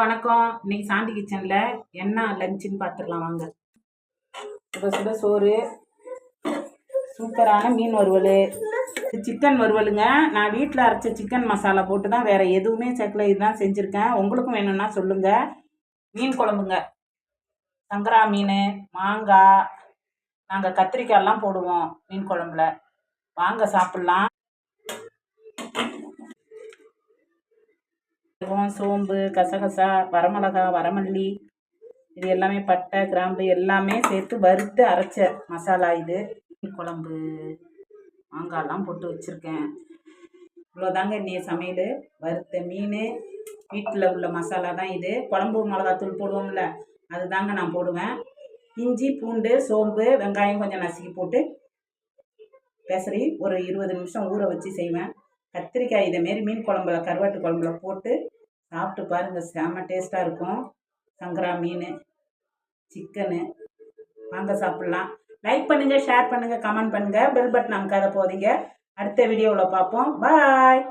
வணக்கம். இன்னைக்கு சாந்தி கிச்சனில் என்ன லஞ்சுன்னு பார்த்துடலாம் வாங்க. சுட சுட சோறு, சூப்பரான மீன் வறுவல், சிக்கன் வறுவலுங்க. நான் வீட்டில் அரைச்ச சிக்கன் மசாலா போட்டு தான், வேறு எதுவுமே சேர்க்கல. இதுதான் செஞ்சுருக்கேன். உங்களுக்கும் வேணும்னா சொல்லுங்கள். மீன் குழம்புங்க, சங்கரா மீன், மாங்காய், நாங்கள் கத்திரிக்காயெல்லாம் போடுவோம் மீன் குழம்புல. வாங்க சாப்பிட்லாம். சோம்பு, கசகசா, வரமிளகா, வரமல்லி, இது எல்லாமே பட்டை, கிராம்பு எல்லாமே சேர்த்து வறுத்து அரைச்ச மசாலா இது. மீன் குழம்பு மாங்காய்லாம் போட்டு வச்சுருக்கேன். இவ்வளோதாங்க இன்னைய சமையல். வறுத்த மீன், வீட்டில் உள்ள மசாலா தான் இது. குழம்பு மிளகாத்தூள் போடுவோம்ல, அதுதாங்க நான் போடுவேன். இஞ்சி, பூண்டு, சோம்பு, வெங்காயம் கொஞ்சம் நசுக்கி போட்டு பெசரி ஒரு 20 நிமிஷம் ஊற வச்சு செய்வேன். கத்திரிக்காய் இதேமாரி மீன் குழம்புல, கருவாட்டு குழம்புல போட்டு சாப்பிட்டு பாருங்கள். செம்ம டேஸ்ட்டாக இருக்கும். சங்கரா மீன், சிக்கனு. வாங்க சாப்பிட்லாம். லைக் பண்ணுங்கள், ஷேர் பண்ணுங்கள், கமெண்ட் பண்ணுங்கள், பெல் பட்டன் அமுக்காத போதீங்க. அடுத்த வீடியோவில் பார்ப்போம். பாய்.